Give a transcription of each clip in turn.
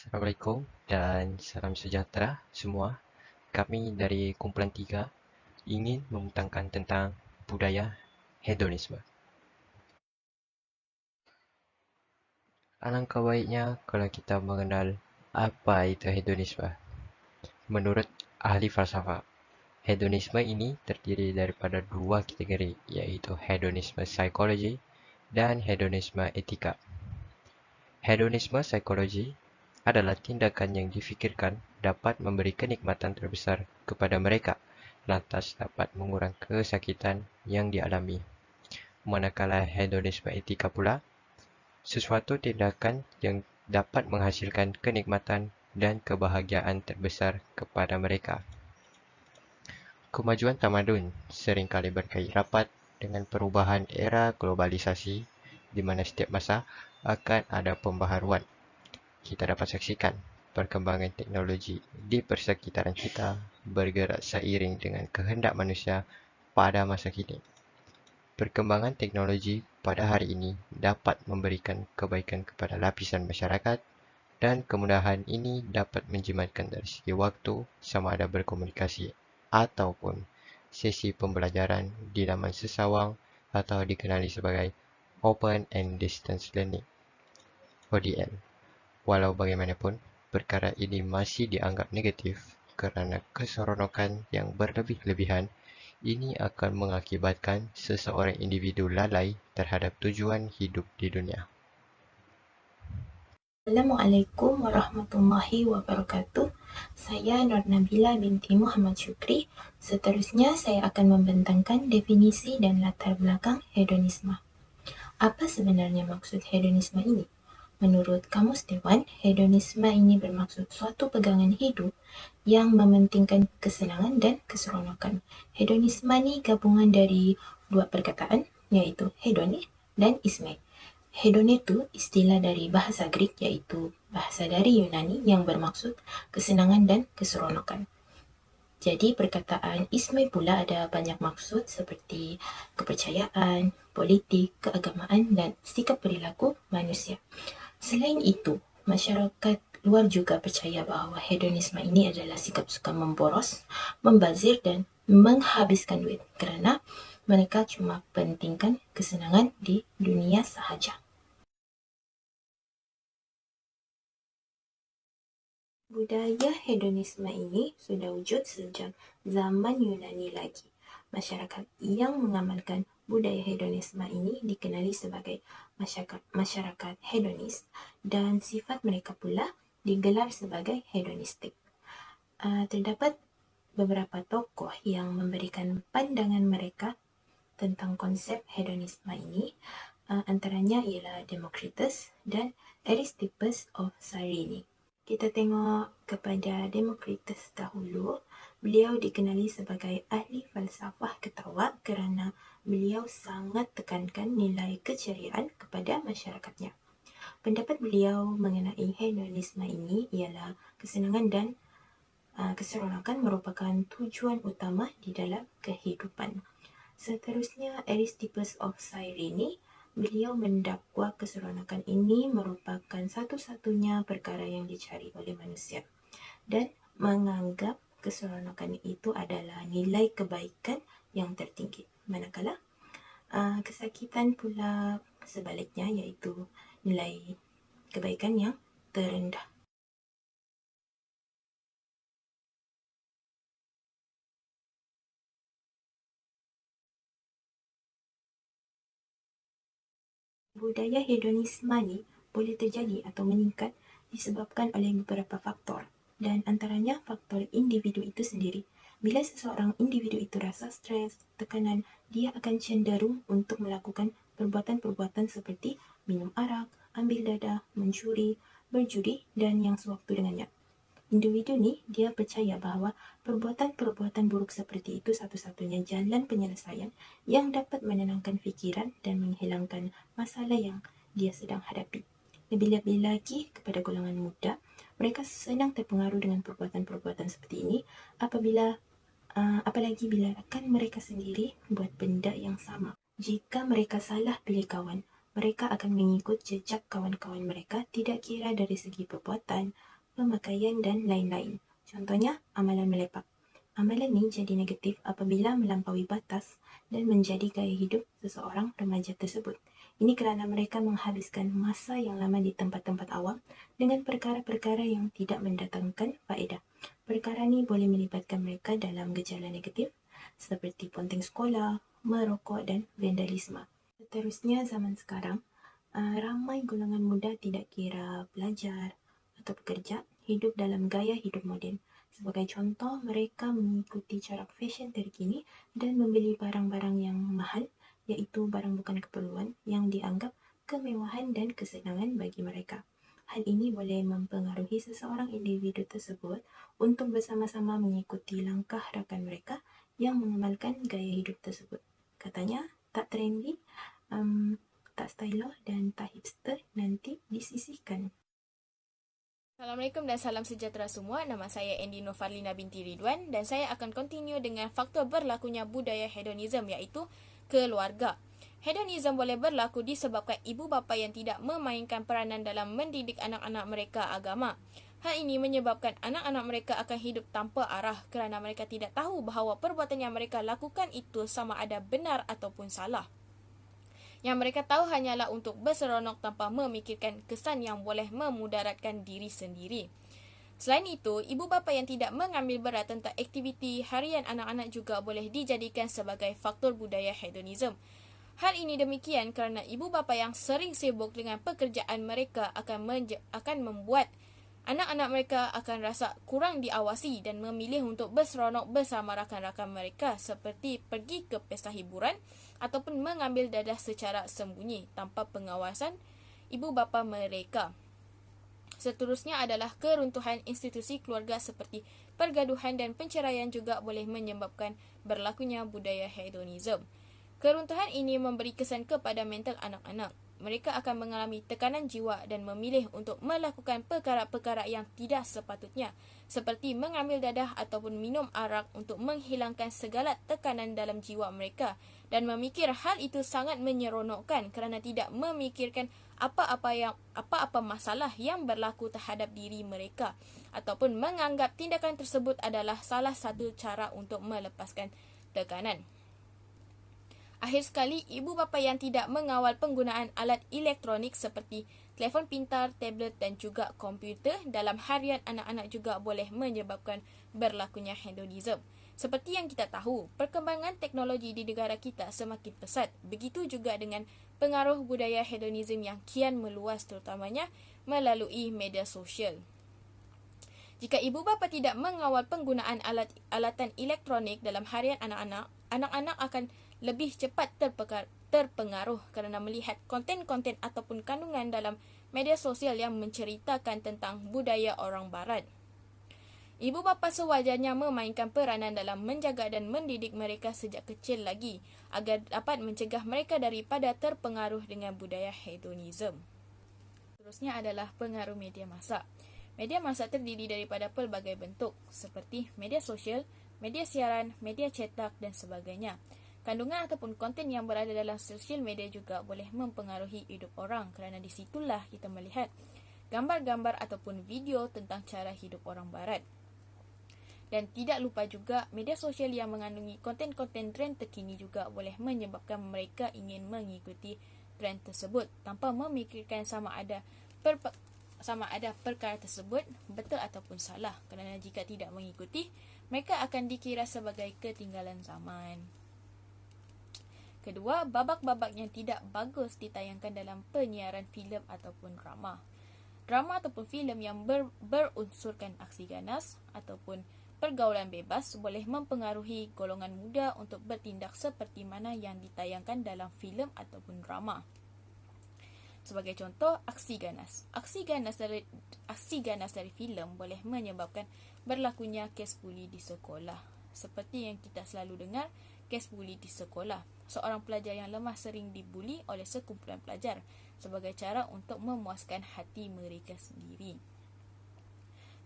Assalamualaikum dan salam sejahtera semua. Kami dari kumpulan 3 ingin membentangkan tentang budaya hedonisme. Alangkah baiknya kalau kita mengenal apa itu hedonisme. Menurut ahli falsafah, hedonisme ini terdiri daripada dua kategori, yaitu hedonisme psikologi dan hedonisme etika. Hedonisme psikologi adalah tindakan yang difikirkan dapat memberi kenikmatan terbesar kepada mereka, lantas dapat mengurangi kesakitan yang dialami. Manakala hedonisme etika pula, sesuatu tindakan yang dapat menghasilkan kenikmatan dan kebahagiaan terbesar kepada mereka. Kemajuan tamadun seringkali berkait rapat dengan perubahan era globalisasi, di mana setiap masa akan ada pembaharuan. Kita dapat saksikan perkembangan teknologi di persekitaran kita bergerak seiring dengan kehendak manusia pada masa kini. Perkembangan teknologi pada hari ini dapat memberikan kebaikan kepada lapisan masyarakat dan kemudahan ini dapat menjimatkan dari segi waktu sama ada berkomunikasi ataupun sesi pembelajaran di laman sesawang atau dikenali sebagai Open and Distance Learning (ODL). Walau bagaimanapun, perkara ini masih dianggap negatif kerana keseronokan yang berlebih-lebihan ini akan mengakibatkan seseorang individu lalai terhadap tujuan hidup di dunia. Assalamualaikum warahmatullahi wabarakatuh. Saya Nur Nabila binti Muhammad Syukri. Seterusnya saya akan membentangkan definisi dan latar belakang hedonisme. Apa sebenarnya maksud hedonisme ini? Menurut Kamus Dewan, hedonisme ini bermaksud suatu pegangan hidup yang mementingkan kesenangan dan keseronokan. Hedonisme ini gabungan dari dua perkataan, yaitu hedone dan isme. Hedone itu istilah dari bahasa Greek, yaitu bahasa dari Yunani yang bermaksud kesenangan dan keseronokan. Jadi perkataan isme pula ada banyak maksud seperti kepercayaan, politik, keagamaan dan sikap perilaku manusia. Selain itu, masyarakat luar juga percaya bahawa hedonisme ini adalah sikap suka memboros, membazir dan menghabiskan duit kerana mereka cuma pentingkan kesenangan di dunia sahaja. Budaya hedonisme ini sudah wujud sejak zaman Yunani lagi. Masyarakat yang mengamalkan budaya hedonisme ini dikenali sebagai masyarakat hedonis dan sifat mereka pula digelar sebagai hedonistik. Terdapat beberapa tokoh yang memberikan pandangan mereka tentang konsep hedonisme ini. Antaranya ialah Democritus dan Aristippus of Cyrene. Kita tengok kepada Democritus dahulu. Beliau dikenali sebagai ahli falsafah ketawa kerana beliau sangat tekankan nilai keceriaan kepada masyarakatnya. Pendapat beliau mengenai hedonisme ini ialah kesenangan dan keseronokan merupakan tujuan utama di dalam kehidupan. Seterusnya, Aristippus of Cyrene, beliau mendakwa keseronokan ini merupakan satu-satunya perkara yang dicari oleh manusia dan menganggap keseronokan itu adalah nilai kebaikan yang tertinggi. Manakala kesakitan pula sebaliknya, iaitu nilai kebaikan yang terendah. Budaya hedonisme ni boleh terjadi atau meningkat disebabkan oleh beberapa faktor dan antaranya faktor individu itu sendiri. Bila seseorang individu itu rasa stres, tekanan, dia akan cenderung untuk melakukan perbuatan-perbuatan seperti minum arak, ambil dadah, mencuri, berjudi dan yang sewaktu dengannya. Individu ni dia percaya bahawa perbuatan-perbuatan buruk seperti itu satu-satunya jalan penyelesaian yang dapat menenangkan fikiran dan menghilangkan masalah yang dia sedang hadapi. Lebih-lebih lagi kepada golongan muda, mereka senang terpengaruh dengan perbuatan-perbuatan seperti ini apalagi bila akan mereka sendiri buat benda yang sama. Jika mereka salah pilih kawan, mereka akan mengikut jejak kawan-kawan mereka tidak kira dari segi perbuatan, pemakaian dan lain-lain. Contohnya, amalan melepak. Amalan ni jadi negatif apabila melampaui batas dan menjadi gaya hidup seseorang remaja tersebut. Ini kerana mereka menghabiskan masa yang lama di tempat-tempat awam dengan perkara-perkara yang tidak mendatangkan faedah. Perkara ni boleh melibatkan mereka dalam gejala negatif seperti ponting sekolah, merokok dan vandalisme. Seterusnya, zaman sekarang, ramai golongan muda tidak kira belajar atau bekerja, hidup dalam gaya hidup moden. Sebagai contoh, mereka mengikuti corak fashion terkini dan membeli barang-barang yang mahal, iaitu barang bukan keperluan yang dianggap kemewahan dan kesenangan bagi mereka. Hal ini boleh mempengaruhi seseorang individu tersebut untuk bersama-sama mengikuti langkah rakan mereka yang mengamalkan gaya hidup tersebut. Katanya, tak trendy, tak stylish dan tak hipster, nanti disisihkan. Assalamualaikum dan salam sejahtera semua. Nama saya Andy Nofarlina binti Ridwan dan saya akan continue dengan faktor berlakunya budaya hedonism, iaitu keluarga. Hedonism boleh berlaku disebabkan ibu bapa yang tidak memainkan peranan dalam mendidik anak-anak mereka agama. Hal ini menyebabkan anak-anak mereka akan hidup tanpa arah kerana mereka tidak tahu bahawa perbuatan yang mereka lakukan itu sama ada benar ataupun salah. Yang mereka tahu hanyalah untuk berseronok tanpa memikirkan kesan yang boleh memudaratkan diri sendiri. Selain itu, ibu bapa yang tidak mengambil berat tentang aktiviti harian anak-anak juga boleh dijadikan sebagai faktor budaya hedonism. Hal ini demikian kerana ibu bapa yang sering sibuk dengan pekerjaan mereka akan membuat anak-anak mereka akan rasa kurang diawasi dan memilih untuk berseronok bersama rakan-rakan mereka seperti pergi ke pesta hiburan ataupun mengambil dadah secara sembunyi tanpa pengawasan ibu bapa mereka. Seterusnya adalah keruntuhan institusi keluarga seperti pergaduhan dan penceraian juga boleh menyebabkan berlakunya budaya hedonism. Keruntuhan ini memberi kesan kepada mental anak-anak. Mereka akan mengalami tekanan jiwa dan memilih untuk melakukan perkara-perkara yang tidak sepatutnya, seperti mengambil dadah ataupun minum arak untuk menghilangkan segala tekanan dalam jiwa mereka dan memikir hal itu sangat menyeronokkan kerana tidak memikirkan apa-apa masalah yang berlaku terhadap diri mereka ataupun menganggap tindakan tersebut adalah salah satu cara untuk melepaskan tekanan. Akhir sekali, ibu bapa yang tidak mengawal penggunaan alat elektronik seperti telefon pintar, tablet dan juga komputer dalam harian anak-anak juga boleh menyebabkan berlakunya hedonism. Seperti yang kita tahu, perkembangan teknologi di negara kita semakin pesat. Begitu juga dengan pengaruh budaya hedonism yang kian meluas terutamanya melalui media sosial. Jika ibu bapa tidak mengawal penggunaan alatan elektronik dalam harian anak-anak, anak-anak akan lebih cepat terpengaruh kerana melihat konten-konten ataupun kandungan dalam media sosial yang menceritakan tentang budaya orang barat. Ibu bapa sewajarnya memainkan peranan dalam menjaga dan mendidik mereka sejak kecil lagi agar dapat mencegah mereka daripada terpengaruh dengan budaya hedonism. Seterusnya adalah pengaruh media massa. Media massa terdiri daripada pelbagai bentuk seperti media sosial, media siaran, media cetak dan sebagainya. Kandungan ataupun konten yang berada dalam sosial media juga boleh mempengaruhi hidup orang kerana di situlah kita melihat gambar-gambar ataupun video tentang cara hidup orang barat. Dan tidak lupa juga media sosial yang mengandungi konten-konten trend terkini juga boleh menyebabkan mereka ingin mengikuti trend tersebut tanpa memikirkan sama ada perkara tersebut betul ataupun salah kerana jika tidak mengikuti, mereka akan dikira sebagai ketinggalan zaman. Kedua, babak-babak yang tidak bagus ditayangkan dalam penyiaran filem ataupun drama. Drama ataupun filem yang berunsurkan aksi ganas ataupun pergaulan bebas boleh mempengaruhi golongan muda untuk bertindak seperti mana yang ditayangkan dalam filem ataupun drama. Sebagai contoh, aksi ganas. Aksi ganas dari filem boleh menyebabkan berlakunya kes buli di sekolah. Seperti yang kita selalu dengar, kes buli di sekolah. Seorang pelajar yang lemah sering dibuli oleh sekumpulan pelajar sebagai cara untuk memuaskan hati mereka sendiri.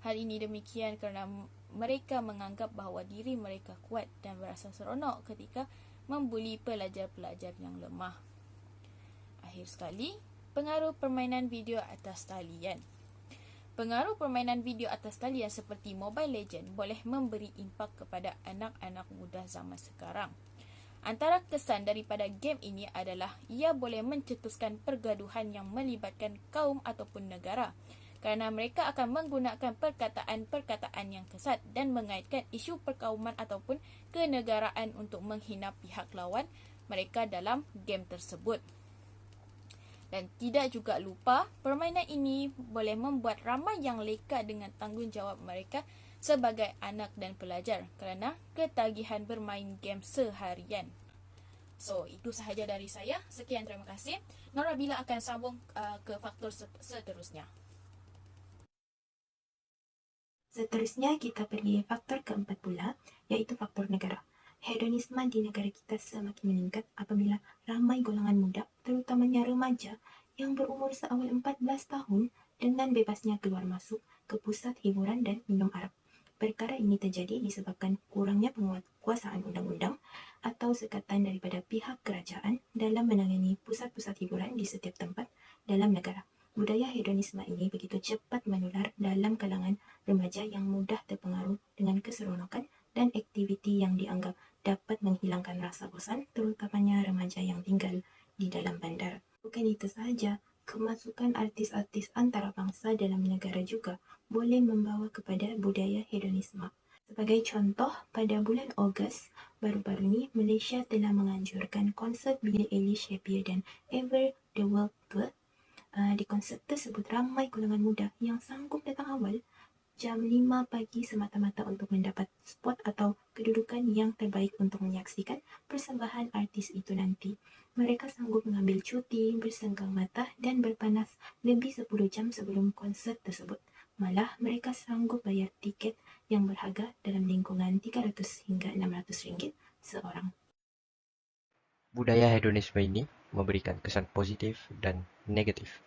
Hal ini demikian kerana mereka menganggap bahawa diri mereka kuat dan berasa seronok ketika membuli pelajar-pelajar yang lemah. Akhir sekali, pengaruh permainan video atas talian. Pengaruh permainan video atas talian seperti Mobile Legends boleh memberi impak kepada anak-anak muda zaman sekarang. Antara kesan daripada game ini adalah ia boleh mencetuskan pergaduhan yang melibatkan kaum ataupun negara, kerana mereka akan menggunakan perkataan-perkataan yang kesat dan mengaitkan isu perkauman ataupun kenegaraan untuk menghina pihak lawan mereka dalam game tersebut. Dan tidak juga lupa, permainan ini boleh membuat ramai yang leka dengan tanggungjawab mereka sebagai anak dan pelajar kerana ketagihan bermain game seharian. So, itu sahaja dari saya. Sekian, terima kasih. Norabila akan sambung ke faktor seterusnya. Seterusnya kita pergi faktor keempat pula, iaitu faktor negara. Hedonisme di negara kita semakin meningkat apabila ramai golongan muda, terutamanya remaja, yang berumur seawal 14 tahun dengan bebasnya keluar masuk ke pusat hiburan dan minum arak. Perkara ini terjadi disebabkan kurangnya penguasaan undang-undang atau sekatan daripada pihak kerajaan dalam menangani pusat-pusat hiburan di setiap tempat dalam negara. Budaya hedonisme ini begitu cepat menular dalam kalangan remaja yang mudah terpengaruh dengan keseronokan dan aktiviti yang dianggap dapat menghilangkan rasa bosan, terutamanya remaja yang tinggal di dalam bandar. Bukan itu sahaja, kemasukan artis-artis antarabangsa dalam negara juga boleh membawa kepada budaya hedonisme. Sebagai contoh, pada bulan Ogos baru-baru ni, Malaysia telah menganjurkan konsert Billie Eilish Happier Than Ever The World Tour. Di konsert tersebut, ramai golongan muda yang sanggup datang awal jam 5 pagi semata-mata untuk mendapat spot atau kedudukan yang terbaik untuk menyaksikan persembahan artis itu nanti. Mereka sanggup mengambil cuti, bersenggang mata dan berpanas lebih 10 jam sebelum konsert tersebut. Malah mereka sanggup bayar tiket yang berharga dalam lingkungan 300 hingga 600 ringgit seorang. Budaya hedonisme ini memberikan kesan positif dan negatif.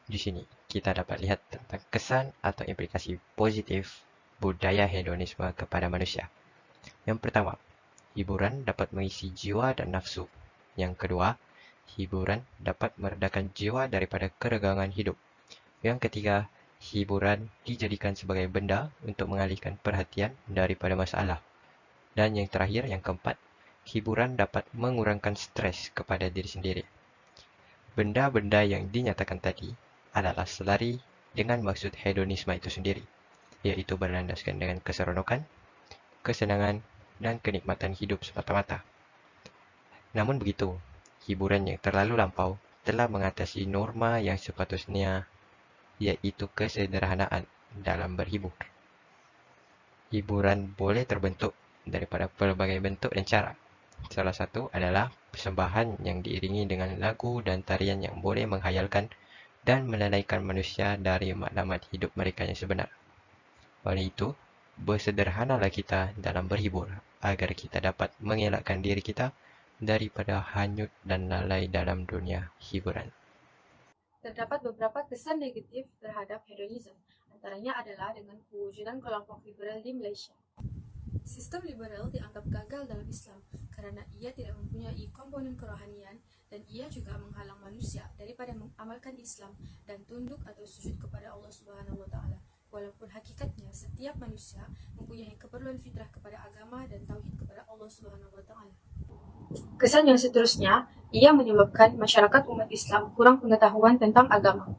Di sini kita dapat lihat tentang kesan atau implikasi positif budaya hedonisme kepada manusia. Yang pertama, hiburan dapat mengisi jiwa dan nafsu. Yang kedua, hiburan dapat meredakan jiwa daripada keregangan hidup. Yang ketiga, hiburan dijadikan sebagai benda untuk mengalihkan perhatian daripada masalah. Dan yang terakhir, yang keempat, hiburan dapat mengurangkan stres kepada diri sendiri. Benda-benda yang dinyatakan tadi adalah selari dengan maksud hedonisme itu sendiri, iaitu berlandaskan dengan keseronokan, kesenangan, dan kenikmatan hidup semata-mata. Namun begitu, hiburan yang terlalu lampau telah mengatasi norma yang sepatutnya, iaitu kesederhanaan dalam berhibur. Hiburan boleh terbentuk daripada pelbagai bentuk dan cara. Salah satu adalah persembahan yang diiringi dengan lagu dan tarian yang boleh menghayalkan dan melalaikan manusia dari matlamat hidup mereka yang sebenar. Oleh itu, bersederhanalah kita dalam berhibur agar kita dapat mengelakkan diri kita daripada hanyut dan lalai dalam dunia hiburan. Terdapat beberapa kesan negatif terhadap hedonisme, antaranya adalah dengan kewujudan kelompok liberal di Malaysia. Sistem liberal dianggap gagal dalam Islam kerana ia tidak mempunyai komponen kerohanian dan ia juga menghalang manusia daripada mengamalkan Islam dan tunduk atau sujud kepada Allah Subhanahu Wa Taala. Walaupun hakikatnya setiap manusia mempunyai keperluan fitrah kepada agama dan tauhid kepada Allah Subhanahu Wa Taala. Kesan yang seterusnya, ia menyebabkan masyarakat umat Islam kurang pengetahuan tentang agama.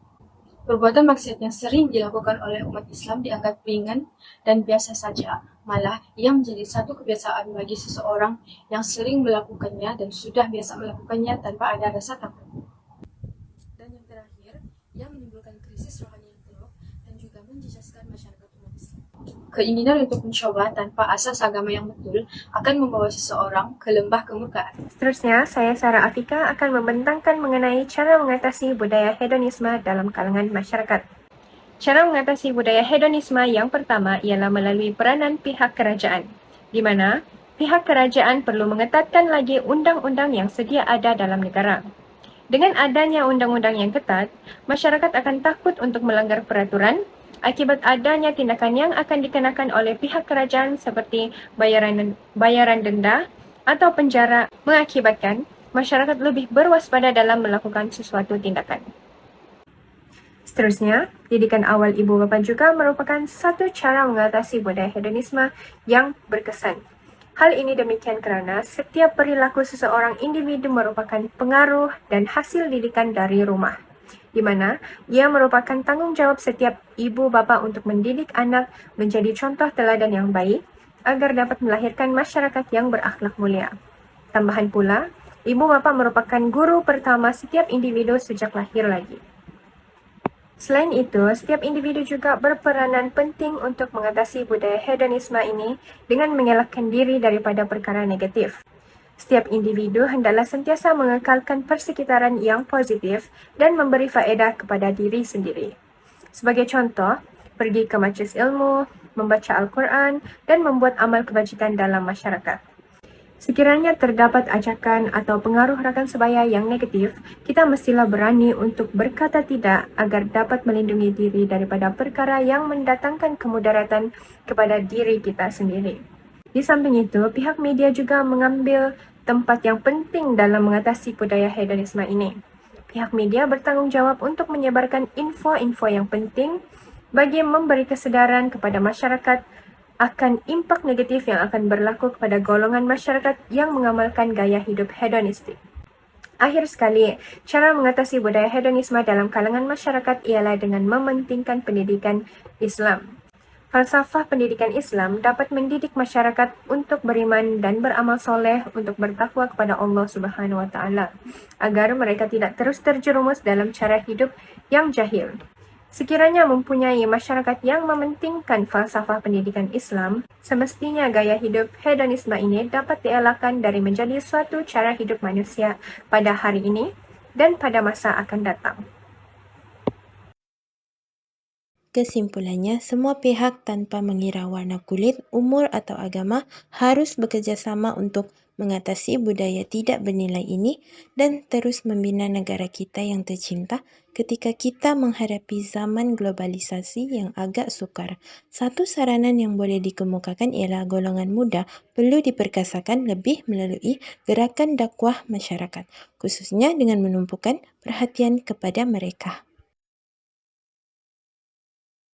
Perbuatan maksiat yang sering dilakukan oleh umat Islam dianggap ringan dan biasa saja. Malah, ia menjadi satu kebiasaan bagi seseorang yang sering melakukannya dan sudah biasa melakukannya tanpa ada rasa takut. Dan yang terakhir, ia menimbulkan krisis rohani yang teruk dan juga menjejaskan masyarakat umat Islam. Keinginan untuk mencoba tanpa asas agama yang betul akan membawa seseorang ke lembah kemurkaan. Seterusnya, saya Sarah Afika akan membentangkan mengenai cara mengatasi budaya hedonisme dalam kalangan masyarakat. Cara mengatasi budaya hedonisme yang pertama ialah melalui peranan pihak kerajaan, di mana pihak kerajaan perlu mengetatkan lagi undang-undang yang sedia ada dalam negara. Dengan adanya undang-undang yang ketat, masyarakat akan takut untuk melanggar peraturan akibat adanya tindakan yang akan dikenakan oleh pihak kerajaan seperti bayaran denda atau penjara, mengakibatkan masyarakat lebih berwaspada dalam melakukan sesuatu tindakan. Seterusnya, didikan awal ibu bapa juga merupakan satu cara mengatasi budaya hedonisme yang berkesan. Hal ini demikian kerana setiap perilaku seseorang individu merupakan pengaruh dan hasil didikan dari rumah, di mana ia merupakan tanggung jawab setiap ibu bapa untuk mendidik anak menjadi contoh teladan yang baik agar dapat melahirkan masyarakat yang berakhlak mulia. Tambahan pula, ibu bapa merupakan guru pertama setiap individu sejak lahir lagi. Selain itu, setiap individu juga berperanan penting untuk mengatasi budaya hedonisme ini dengan mengelakkan diri daripada perkara negatif. Setiap individu hendaklah sentiasa mengekalkan persekitaran yang positif dan memberi faedah kepada diri sendiri. Sebagai contoh, pergi ke majlis ilmu, membaca Al-Quran, dan membuat amal kebajikan dalam masyarakat. Sekiranya terdapat ajakan atau pengaruh rakan sebaya yang negatif, kita mestilah berani untuk berkata tidak agar dapat melindungi diri daripada perkara yang mendatangkan kemudaratan kepada diri kita sendiri. Di samping itu, pihak media juga mengambil tempat yang penting dalam mengatasi budaya hedonisme ini. Pihak media bertanggung jawab untuk menyebarkan info-info yang penting bagi memberi kesedaran kepada masyarakat akan impak negatif yang akan berlaku kepada golongan masyarakat yang mengamalkan gaya hidup hedonistik. Akhir sekali, cara mengatasi budaya hedonisme dalam kalangan masyarakat ialah dengan mementingkan pendidikan Islam. Falsafah pendidikan Islam dapat mendidik masyarakat untuk beriman dan beramal soleh untuk bertakwa kepada Allah Subhanahu wa Ta'ala, agar mereka tidak terus terjerumus dalam cara hidup yang jahil. Sekiranya mempunyai masyarakat yang mementingkan falsafah pendidikan Islam, semestinya gaya hidup hedonisme ini dapat dielakkan dari menjadi suatu cara hidup manusia pada hari ini dan pada masa akan datang. Kesimpulannya, semua pihak tanpa mengira warna kulit, umur atau agama harus bekerjasama untuk mengatasi budaya tidak bernilai ini dan terus membina negara kita yang tercinta ketika kita menghadapi zaman globalisasi yang agak sukar. Satu saranan yang boleh dikemukakan ialah golongan muda perlu diperkasakan lebih melalui gerakan dakwah masyarakat, khususnya dengan menumpukan perhatian kepada mereka.